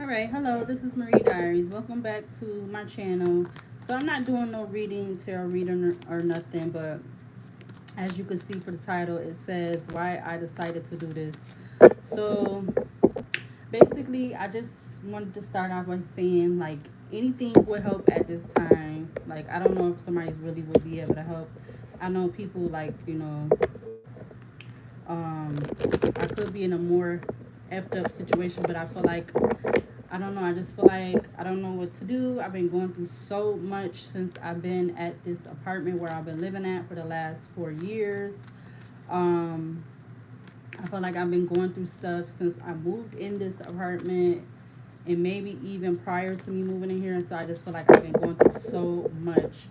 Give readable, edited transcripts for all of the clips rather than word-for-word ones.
Alright, hello, this is Marie Diaries. Welcome back to my channel. So I'm not doing no reading, tarot reading or nothing, but as you can see for the title, it says why I decided to do this. So basically, I just wanted to start off by saying like anything would help at this time. Like I don't know if somebody really would be able to help. I know people like, um, I could be in a more effed up situation, but I feel like I don't know. I just feel like I don't know what to do. I've been going through so much since I've been at this apartment where I've been living at for the last 4 years. Um, I feel like I've been going through stuff since I moved in this apartment and maybe even prior to me moving in here. And so I just feel like I've been going through so much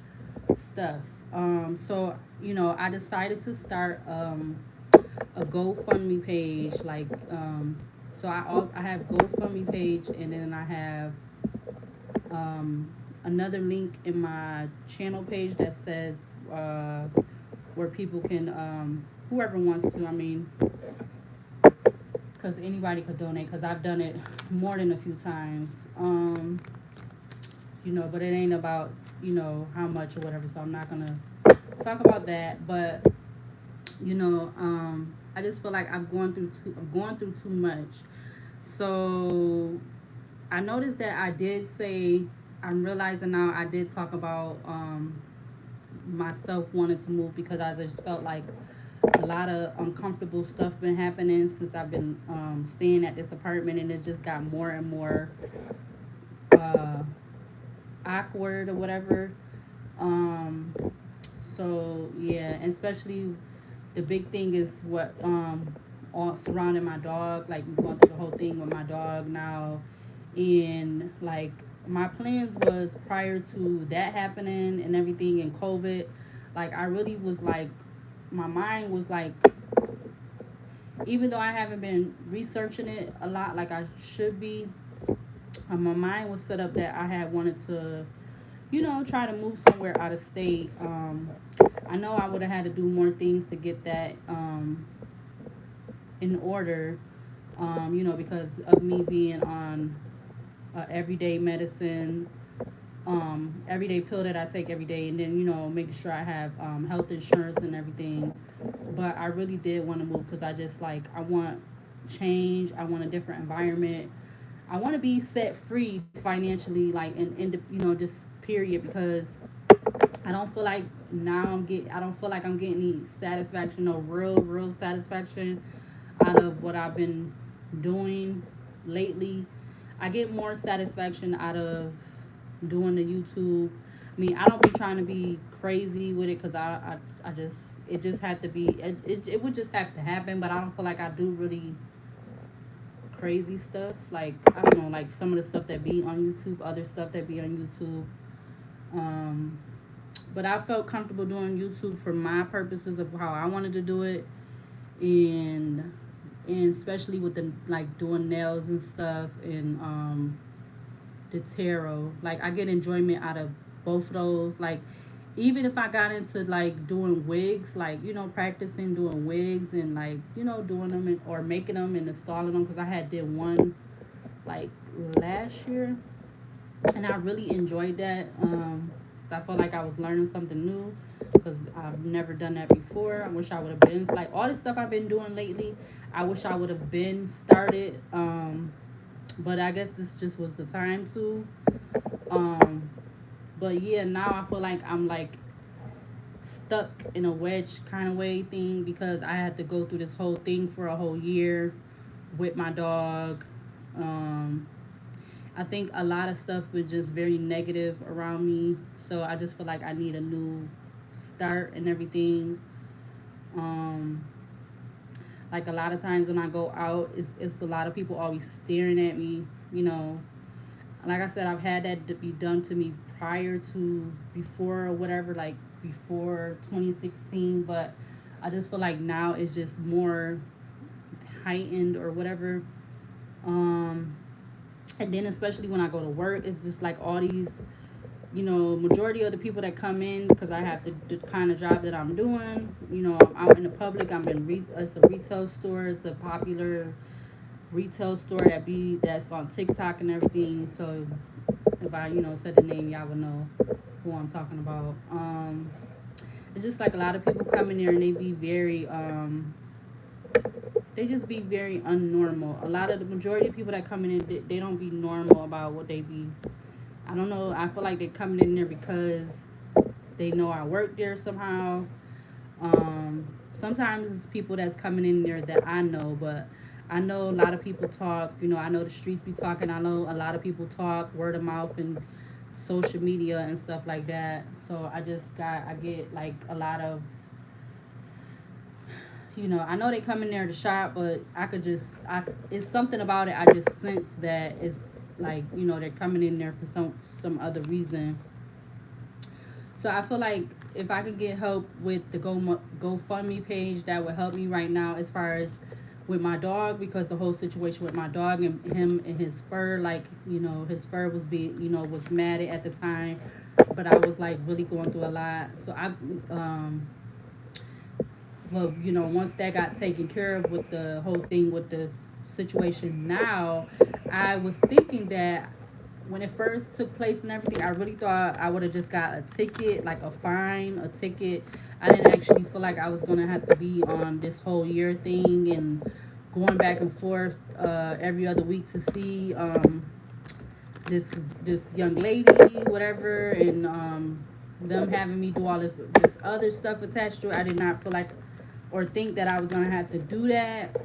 stuff. I decided to start a GoFundMe page. I have GoFundMe page, and then I have another link in my channel page that says where people can, whoever wants to. I mean, because anybody could donate. Because I've done it more than a few times. But it ain't about how much or whatever. So I'm not gonna talk about that. But I just feel like I'm going through too much. So I noticed that I did say, I'm realizing now I did talk about myself wanting to move because I just felt like a lot of uncomfortable stuff been happening since I've been staying at this apartment, and it just got more and more uh, awkward or whatever. Um, so yeah, and especially the big thing is what all surrounding my dog. Like we're going through the whole thing with my dog now, and like my plans was prior to that happening and everything and COVID. Like I really was like, my mind was like, even though I haven't been researching it a lot like I should be, my mind was set up that I had wanted to, try to move somewhere out of state. I know I would have had to do more things to get that in order, because of me being on everyday medicine, everyday pill that I take every day, and then making sure I have health insurance and everything. But I really did want to move because I just like I want change. I want a different environment. I want to be set free financially, like in the, just period, because I don't feel like I don't feel like I'm getting any satisfaction, no real satisfaction out of what I've been doing lately. I get more satisfaction out of doing the YouTube. I mean, I don't be trying to be crazy with it because I just, it just had to be, it would just have to happen, but I don't feel like I do really crazy stuff. Like, I don't know, like some of the stuff that be on YouTube, other stuff that be on YouTube. Um, but I felt comfortable doing YouTube for my purposes of how I wanted to do it, and especially with the like doing nails and stuff, and the tarot. Like I get enjoyment out of both of those. Like even if I got into like doing wigs, like practicing doing wigs and like doing them or making them and installing them, because I had did one like last year, and I really enjoyed that. I felt like I was learning something new because I've never done that before. I wish I would have been like all this stuff I've been doing lately. I wish I would have been started, but I guess this just was the time to. Um, but yeah, now I feel like I'm like stuck in a wedge kind of way thing because I had to go through this whole thing for a whole year with my dog. Um, I think a lot of stuff was just very negative around me. So I just feel like I need a new start and everything. Um, like a lot of times when I go out, it's a lot of people always staring at me. Like I said, I've had that to be done to me prior to before or whatever, like before 2016. But I just feel like now it's just more heightened or whatever. Um, and then especially when I go to work, it's just like all these, majority of the people that come in, because I have the kind of job that I'm doing. I'm out in the public. It's a retail store. It's a popular retail store that's on TikTok and everything. So if I, said the name, y'all would know who I'm talking about. It's just like a lot of people come in there and they just be very unnormal. A lot of the majority of people that come in, they don't be normal about what they be. I don't know. I feel like they're coming in there because they know I work there somehow. Sometimes it's people that's coming in there that I know, but I know a lot of people talk. I know the streets be talking. I know a lot of people talk word of mouth and social media and stuff like that. So I get like a lot of, I know they come in there to shop, but it's something about it. I just sense that it's like, they're coming in there for some other reason. So I feel like if I could get help with the GoFundMe page, that would help me right now as far as with my dog, because the whole situation with my dog and him and his fur, like, his fur was was matted at the time, but I was like really going through a lot. So well, once that got taken care of with the whole thing with the situation now, I was thinking that when it first took place and everything, I really thought I would have just got a ticket, like a fine, a ticket. I didn't actually feel like I was going to have to be on this whole year thing and going back and forth every other week to see this young lady, whatever, and them having me do all this other stuff attached to it. I did not feel like or think that I was gonna have to do that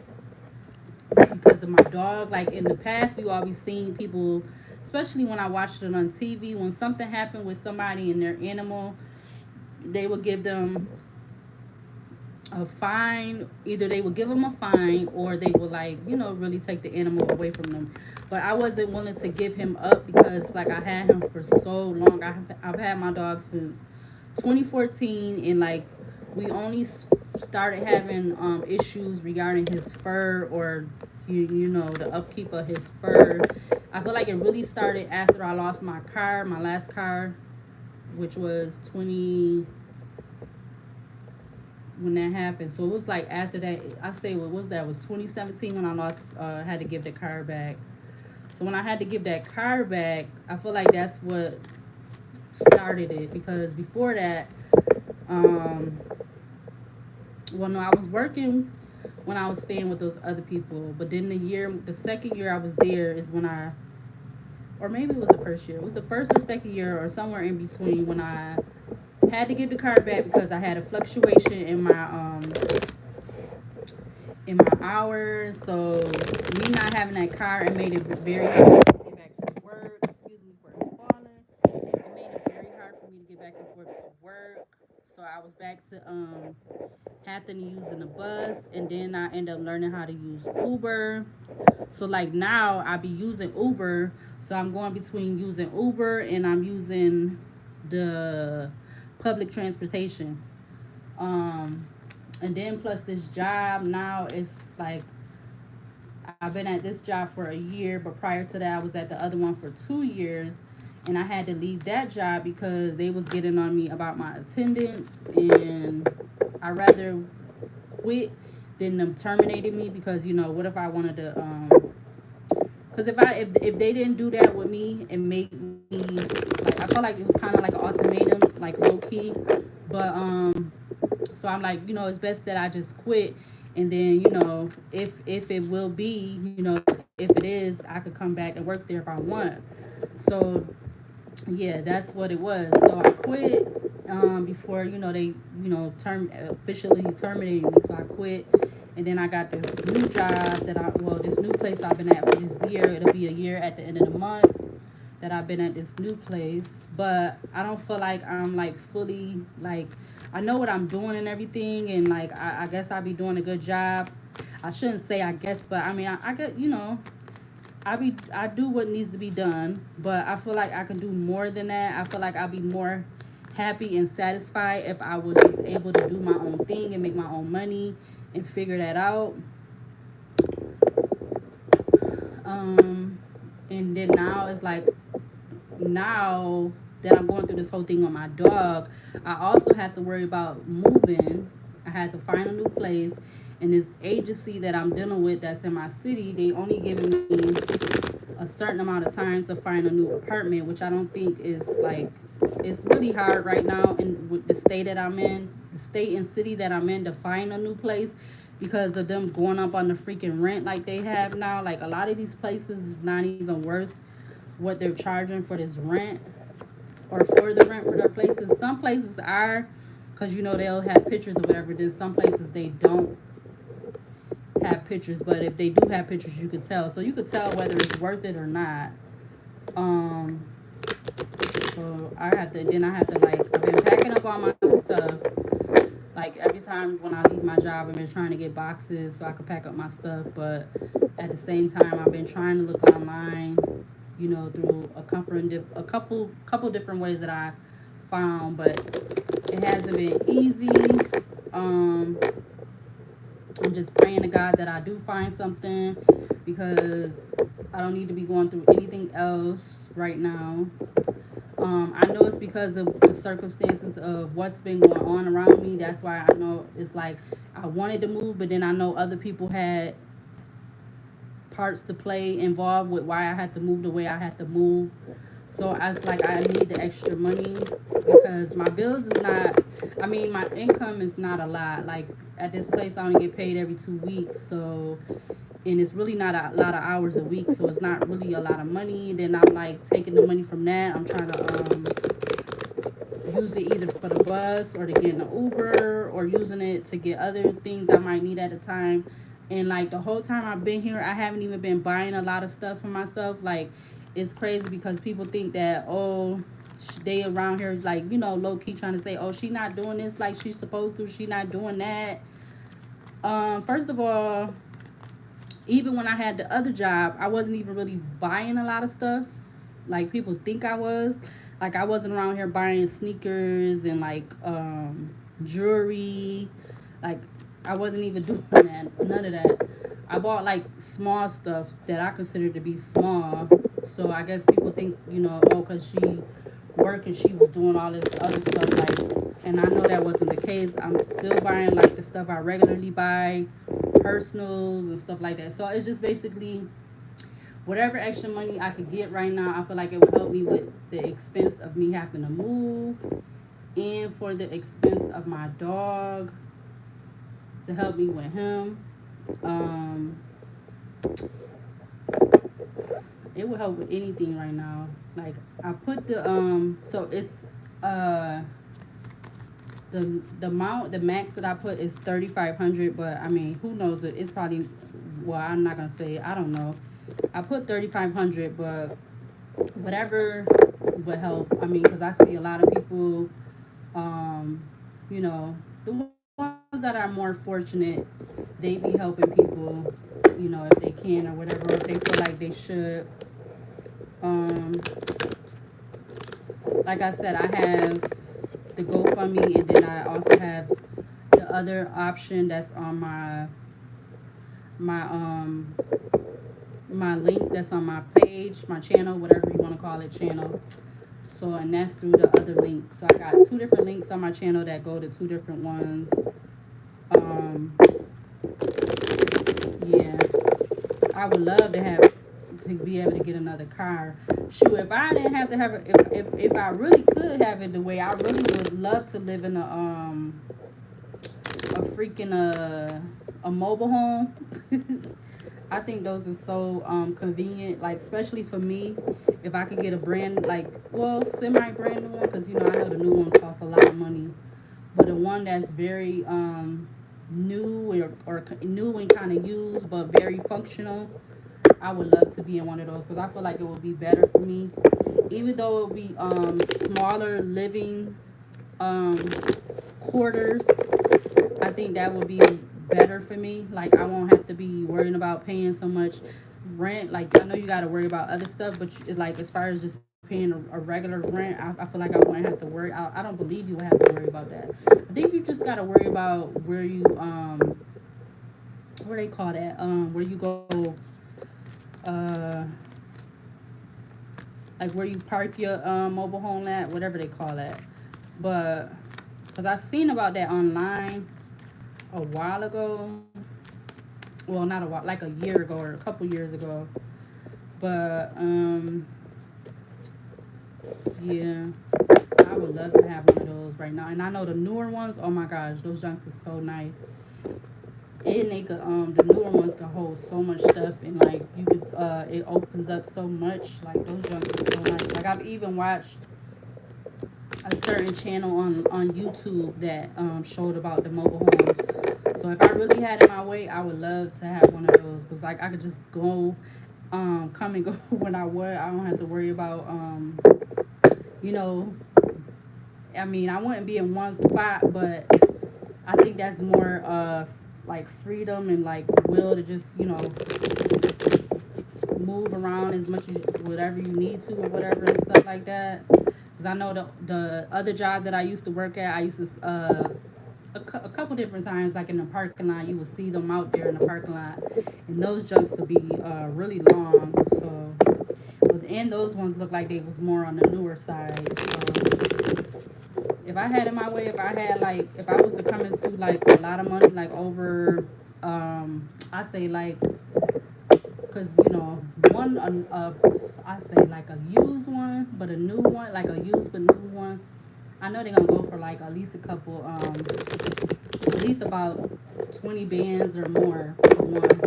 because of my dog. Like in the past, you always seen people, especially when I watched it on TV, when something happened with somebody and their animal, they would give them a fine. Either they would give them a fine or they would like really take the animal away from them. But I wasn't willing to give him up because like I had him for so long. I've had my dog since 2014, and like we only started having issues regarding his fur or the upkeep of his fur. I feel like it really started after I lost my last car, which was 20 when that happened. So it was like after that. I say what was that? It was 2017 when I lost. Had to give the car back. So when I had to give that car back, I feel like that's what started it because before that, um, well, no, I was working when I was staying with those other people. But then the second year I was there is when or maybe it was the first year. It was the first or second year or somewhere in between when I had to give the car back because I had a fluctuation in my hours. So me not having that car, it made it very hard to get back to work. Excuse me for falling. It made it very hard for me to get back and forth to work. So I was back to having to using the bus, and then I end up learning how to use Uber. So like now I be using Uber. So I'm going between using Uber and I'm using the public transportation. Um, and then plus this job now it's like I've been at this job for a year, but prior to that I was at the other one for 2 years, and I had to leave that job because they was getting on me about my attendance, and I rather quit than them terminating me because what if I wanted to because if they didn't do that with me and make me like I felt like it was kind of like an ultimatum, like low key, but so I'm like it's best that I just quit, and then if it will be if it is I could come back and work there if I want. So yeah, that's what it was. So I quit before they term officially terminated me. So I quit, and then I got this new job this new place I've been at for this year. It'll be a year at the end of the month that I've been at this new place, but I don't feel like I'm like fully like I know what I'm doing and everything, and like I guess I'll be doing a good job. I shouldn't say I guess, but I mean I could I do what needs to be done, but I feel like I can do more than that. I feel like I'll be more happy and satisfied if I was just able to do my own thing and make my own money and figure that out. Um, and then now it's like now that I'm going through this whole thing with my dog, I also have to worry about moving. I had to find a new place, And this agency that I'm dealing with that's in my city, they only giving me a certain amount of time to find a new apartment, which I don't think is like, it's really hard right now in with the state that I'm in, the state and city that I'm in, to find a new place because of them going up on the freaking rent like they have now. Like a lot of these places is not even worth what they're charging for this rent or for the rent for their places. Some places are, because you know they'll have pictures or whatever. Then some places they don't have pictures, but if they do have pictures, you could tell. So you could tell whether it's worth it or not. Um, so I have to like, I've been packing up all my stuff. Like every time when I leave my job, I've been trying to get boxes so I could pack up my stuff. But at the same time, I've been trying to look online, you know, through a couple different ways that I found, but it hasn't been easy. Um, I'm just praying to God that I do find something because I don't need to be going through anything else right now. I know it's because of the circumstances of what's been going on around me. That's why I know it's like I wanted to move, but then I know other people had parts to play involved with why I had to move the way I had to move. So I was like, I need the extra money because my bills is not, I mean, my income is not a lot. Like at this place, I only get paid every 2 weeks. So, and it's really not a lot of hours a week. So it's not really a lot of money. Then I'm like taking the money from that. I'm trying to use it either for the bus or to get an Uber or using it to get other things I might need at a time. And like the whole time I've been here, I haven't even been buying a lot of stuff for myself. Like it's crazy because people think that, oh, they around here like, you know, low key trying to say, oh, she not doing this like she's supposed to, she not doing that. First of all, even when I had the other job, I wasn't even really buying a lot of stuff like people think I was. Like I wasn't around here buying sneakers and like jewelry. Like I wasn't even doing that, none of that. I bought like small stuff that I consider to be small. So I guess people think, you know, oh, cause she worked and she was doing all this other stuff. Like, and I know that wasn't the case. I'm still buying like the stuff I regularly buy, personals and stuff like that. So it's just basically whatever extra money I could get right now. I feel like it would help me with the expense of me having to move and for the expense of my dog to help me with him. Um, it would help with anything right now. Like I put the so it's uh the amount the max that I put is 3,500, but I mean who knows it, it's probably, well I'm not gonna say, I don't know. I put 3,500, but whatever would help. I mean, because I see a lot of people, um, you know, the ones that are more fortunate, they be helping people, you know, if they can or whatever, if they feel like they should. Um, like I said, I have the GoFundMe, and then I also have the other option that's on my my link that's on my page, my channel, whatever you want to call it, channel. So, and that's through the other link. So I got two different links on my channel that go to two different ones. Um, yeah, I would love to be able to get another car. Shoot, if I didn't have to have it, if I really could have it the way I really would love to live in a freaking a mobile home. I think those are so convenient, like especially for me. If I could get a brand like, well, semi brand new one, because you know I know the new ones cost a lot of money, but a one that's very new or new and kind of used but very functional. I would love to be in one of those because I feel like it would be better for me, even though it would be smaller living um, quarters. I think that would be better for me. Like I won't have to be worrying about paying so much rent. Like I know you got to worry about other stuff, but like as far as just paying a regular rent, I feel like I wouldn't have to worry. I don't believe you would have to worry about that. I think you just got to worry about where you what they call that where you go uh like where you park your mobile home at, whatever they call that. But because I seen about that online a while ago. Well, not a while, like a year ago or a couple years ago. But yeah, I would love to have one of those right now. And I know the newer ones. Oh my gosh, those junks are so nice. And they could the newer ones can hold so much stuff, and like you could it opens up so much. Like those junks are so nice. Like I've even watched a certain channel on YouTube that showed about the mobile homes. So if I really had it my way, I would love to have one of those because like I could just go, come and go when I would. I don't have to worry about you know. I mean, I wouldn't be in one spot, but I think that's more like freedom and like will to just move around as much as whatever you need to or whatever and stuff like that. Because I know the other job that I used to work at, I used to a couple different times, like in the parking lot, you would see them out there in the parking lot, and those junks would be really long. So, but and those ones look like they was more on the newer side. So, if I had it my way, if I had like, if I was to come into like a lot of money, like over, I say like, cause one, I say like a used one, but a new one, like a used but new one. I know they're gonna go for like at least a couple, at least about 20 bands or more for one,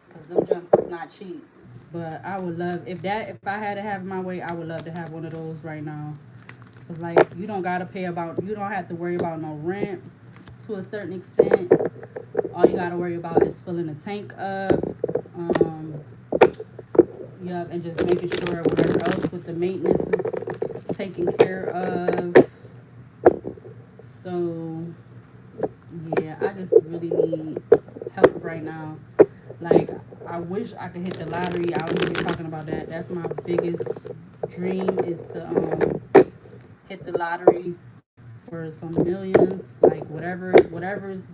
cause them jumps is not cheap. But I would love if I had to have my way, I would love to have one of those right now. Cause like you don't have to worry about no rent to a certain extent. All you gotta worry about is filling the tank up. Um, yep, and just making sure whatever else with the maintenance is taken care of. So yeah, I just really need help right now. Like I wish I could hit the lottery. I was really talking about that. That's my biggest dream is to hit the lottery for some millions, like whatever's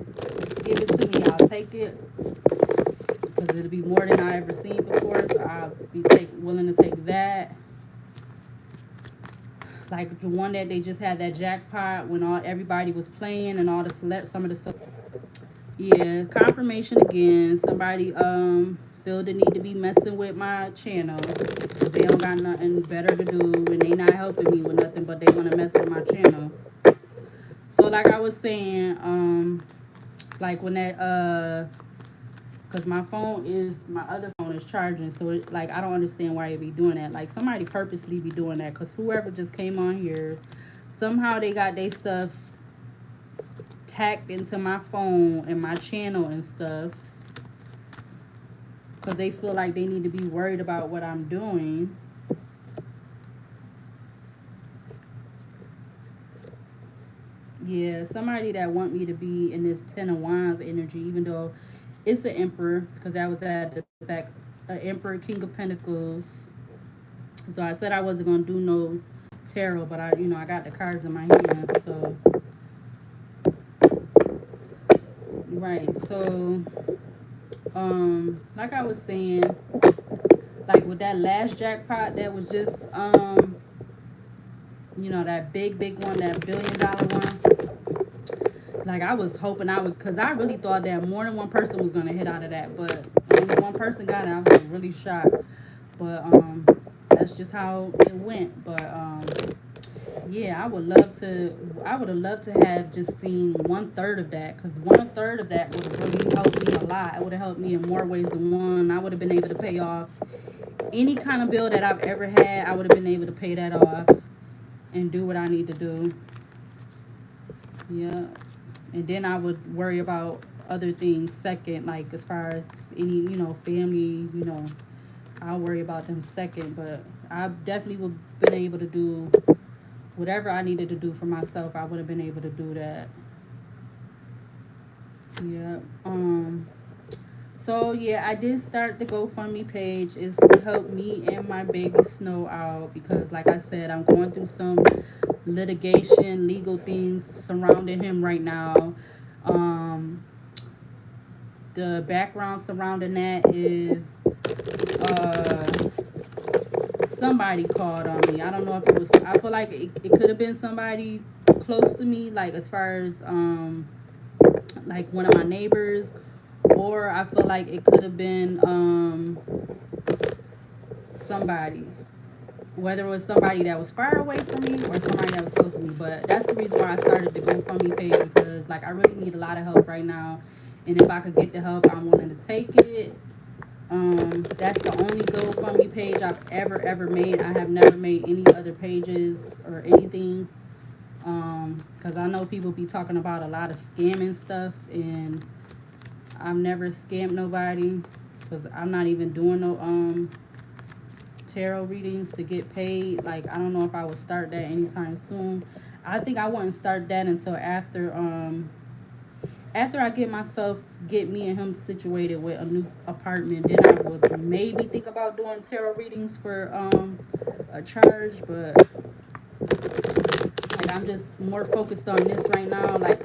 give it to me, I'll take it because it'll be more than I ever seen before. So I'll be willing to take that. Like the one that they just had that jackpot when all everybody was playing and all the some of the yeah, confirmation again. Somebody feel the need to be messing with my channel. They don't got nothing better to do and they not helping me with nothing, but they want to mess with my channel. So like I was saying, like when that cause my other phone is charging, so like I don't understand why they be doing that. Like somebody purposely be doing that, cause whoever just came on here, somehow they got their stuff hacked into my phone and my channel and stuff, cause they feel like they need to be worried about what I'm doing. Yeah, somebody that want me to be in this Ten of Wands energy, even though it's an Emperor, because that was at the back, an Emperor, King of Pentacles. So I said I wasn't gonna do no tarot, but I got the cards in my hand. So right, so like I was saying, like with that last jackpot, that was just that big one, that $1 billion one. Like I was hoping I would, cause I really thought that more than one person was gonna hit out of that, but only one person got it. I was really shocked, but that's just how it went. But yeah, I would have loved to have just seen 1/3 of that, cause 1/3 of that would have really helped me a lot. It would have helped me in more ways than one. I would have been able to pay off any kind of bill that I've ever had. I would have been able to pay that off and do what I need to do. Yeah. And then I would worry about other things second, like as far as any, family, I'll worry about them second. But I definitely would have been able to do whatever I needed to do for myself. I would have been able to do that. Yeah. So yeah, I did start the GoFundMe page is to help me and my baby Snow out because like I said, I'm going through some litigation, legal things surrounding him right now. Um the background surrounding that is uh somebody called on me. I don't know if it was I feel like it could have been somebody close to me, like as far as like one of my neighbors or I feel like it could have been somebody, whether it was somebody that was far away from me or somebody that was close to me. But that's the reason why I started the GoFundMe page, because like I really need a lot of help right now, and if I could get the help, I'm willing to take it. That's the only GoFundMe page I've ever made. I have never made any other pages or anything. Because I know people be talking about a lot of scamming stuff, and I've never scammed nobody, because I'm not even doing no tarot readings to get paid. Like, I don't know if I would start that anytime soon. I think I wouldn't start that until after I get me and him situated with a new apartment. Then I would maybe think about doing tarot readings for a charge. But like, I'm just more focused on this right now. Like,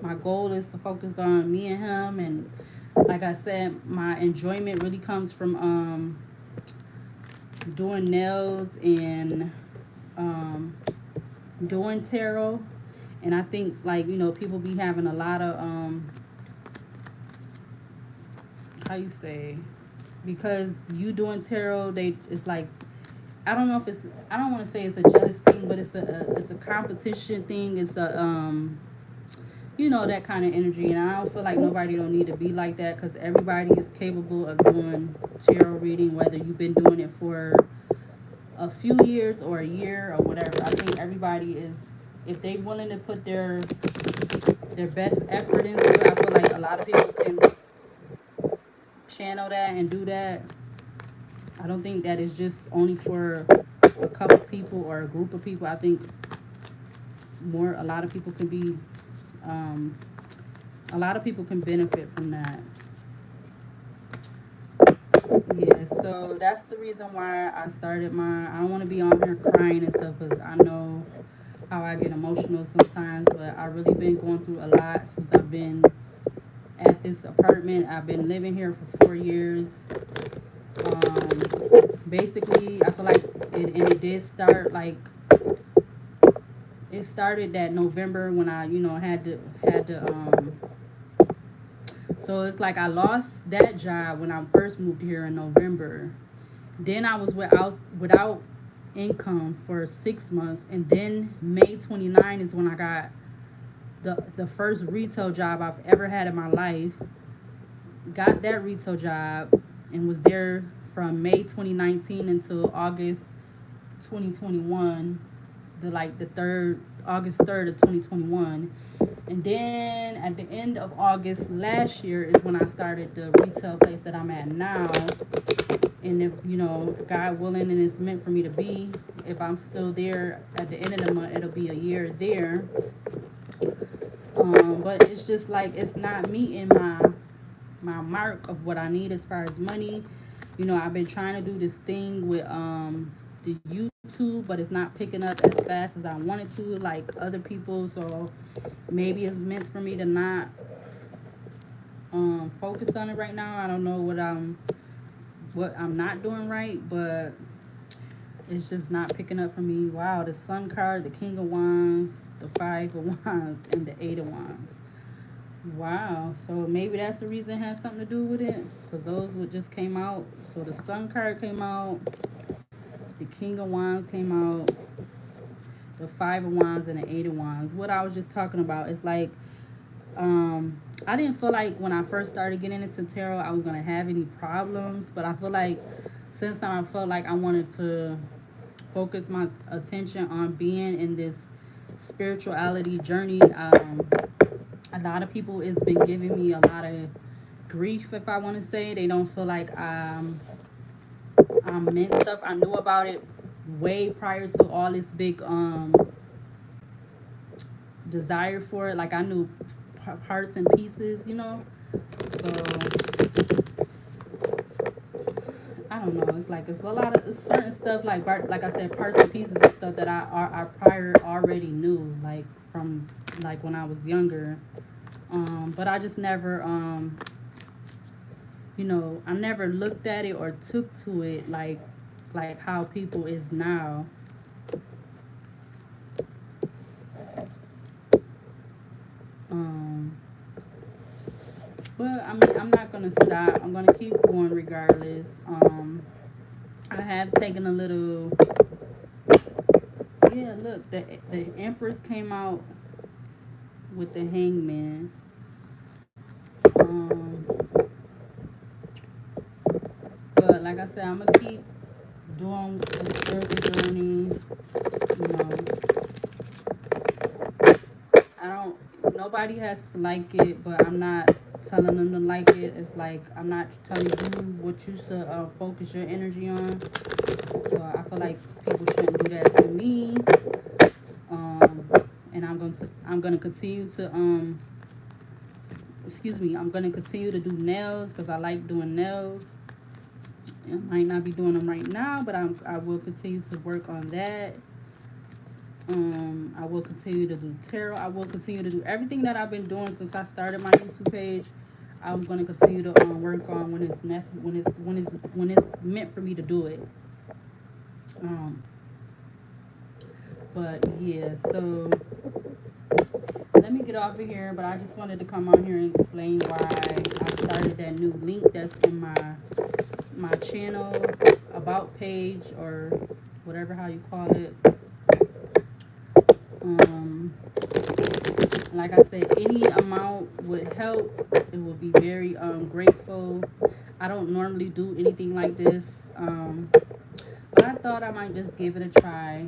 my goal is to focus on me and him, and like I said, my enjoyment really comes from doing nails and um, doing tarot. And I think, like, people be having a lot of how you say, because you doing tarot, they it's like, I don't know if it's, I don't want to say it's a jealous thing, but it's a competition thing. It's a that kind of energy, and I don't feel like nobody don't need to be like that, because everybody is capable of doing tarot reading, whether you've been doing it for a few years or a year or whatever. I think everybody is, if they willing to put their best effort into it, I feel like a lot of people can channel that and do that. I don't think that is just only for a couple people or a group of people. I think a lot of people can be, um, a lot of people can benefit from that. Yeah, so that's the reason why I started mine. I don't want to be on here crying and stuff, because I know how I get emotional sometimes, but I really been going through a lot since I've been at this apartment. I've been living here for 4 years. Basically, I feel like it did start like, it started that November when I, had to so it's like I lost that job when I first moved here in November. Then I was without income for 6 months, and then May 29 is when I got the first retail job I've ever had in my life. Got that retail job and was there from May 2019 until August 2021, the third August 3rd of 2021. And then at the end of August last year is when I started the retail place that I'm at now. And if, God willing, and it's meant for me to be, if I'm still there at the end of the month, it'll be a year there. But it's just like, it's not meeting my mark of what I need as far as money. I've been trying to do this thing with the YouTube, but it's not picking up as fast as I wanted to, like other people. So maybe it's meant for me to not focus on it right now. I don't know what I'm not doing right, but it's just not picking up for me. Wow, the Sun card, the King of Wands, the Five of Wands, and the Eight of Wands. Wow, so maybe that's the reason it has something to do with it, because those what just came out. So the Sun card came out, the King of Wands came out, the Five of Wands, and the Eight of Wands. What I was just talking about is like, I didn't feel like when I first started getting into tarot I was gonna have any problems, but I feel like since I felt like I wanted to focus my attention on being in this spirituality journey. A lot of people has been giving me a lot of grief, if I want to say. They don't feel like I meant stuff. I knew about it way prior to all this big desire for it. Like, I knew parts and pieces. So I don't know. It's like, it's a lot of certain stuff, like I said, parts and pieces of stuff that I prior already knew, like from like when I was younger. But I just never I never looked at it or took to it like how people is now. Um But I mean, I'm not gonna stop. I'm gonna keep going regardless. I have taken a little. Yeah, look, the Empress came out with the Hangman. Um, but like I said, I'm gonna keep doing the spiritual journey. You know, I don't. Nobody has to like it, but I'm not telling them to like it. It's like I'm not telling you what you should focus your energy on. So I feel like people shouldn't do that to me. Um, and I'm gonna continue to excuse me. I'm gonna continue to do nails because I like doing nails. I might not be doing them right now, but I will continue to work on that. I will continue to do tarot. I will continue to do everything that I've been doing since I started my YouTube page. I'm gonna continue to work on when it's necessary, when it's meant for me to do it. Um, but yeah, so let me get off of here. But I just wanted to come on here and explain why I started that new link that's in my channel about page or whatever how you call it. Um, like I said, any amount would help. It would be very grateful. I don't normally do anything like this, but I thought I might just give it a try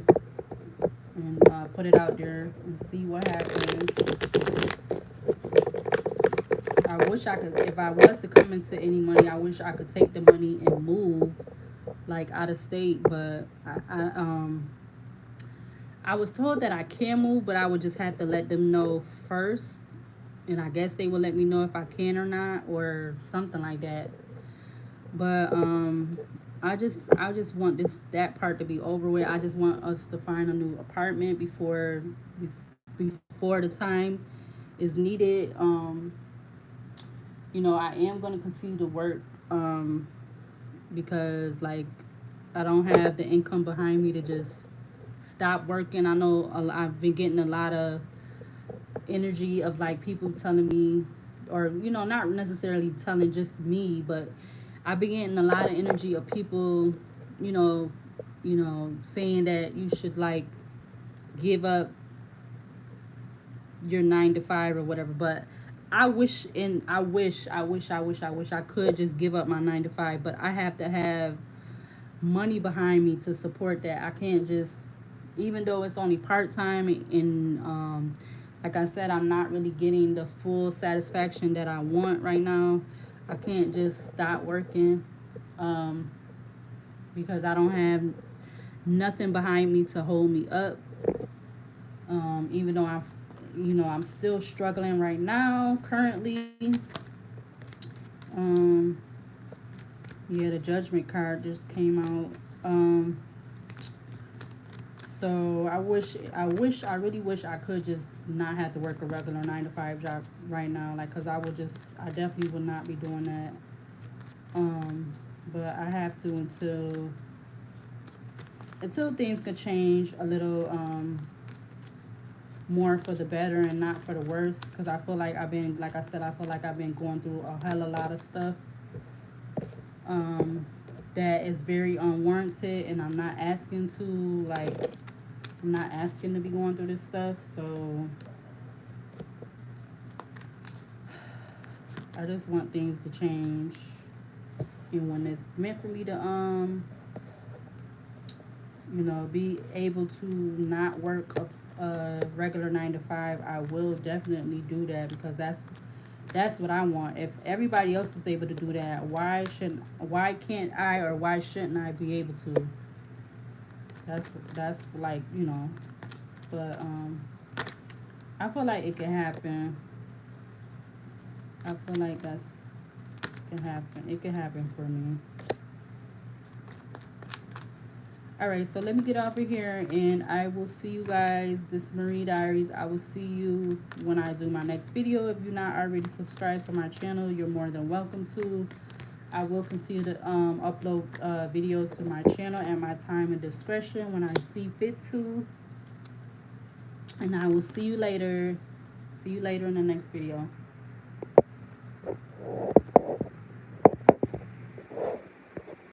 and put it out there and see what happens. I wish I could, if I was to come into any money, I wish I could take the money and move like out of state, but I was told that I can move, but I would just have to let them know first. And I guess they will let me know if I can or not, or something like that. But I just want that part to be over with. I just want us to find a new apartment before the time is needed. I am gonna continue to work because like I don't have the income behind me to just stop working. I know I've been getting a lot of energy of like people telling me, or not necessarily telling just me, but I've been getting a lot of energy of people, you know, saying that you should like give up your 9 to 5 or whatever. But I wish I could just give up my 9 to 5, but I have to have money behind me to support that. I can't just, even though it's only part time and like I said, I'm not really getting the full satisfaction that I want right now. I can't just stop working um, because I don't have nothing behind me to hold me up. Even though I'm still struggling right now, currently. Um, yeah, the judgment card just came out. So I really wish I could just not have to work a regular 9 to 5 job right now. Like, cause I definitely would not be doing that. But I have to until things could change a little more for the better and not for the worse. Cause I feel like like I said, I feel like I've been going through a hell of a lot of stuff. Um, that is very unwarranted, and I'm not asking to be going through this stuff. So I just want things to change. And when it's meant for me to be able to not work a regular 9 to 5, I will definitely do that because that's what I want. If everybody else is able to do that, why can't I, or why shouldn't I be able to? That's like, but I feel like it can happen. I feel like that's can happen. It can happen for me. All right, so let me get off of here, and I will see you guys. This Marie Diaries. I will see you when I do my next video. If you're not already subscribed to my channel, you're more than welcome to. I will continue to upload videos to my channel at my time and discretion when I see fit to. And I will see you later. See you later in the next video.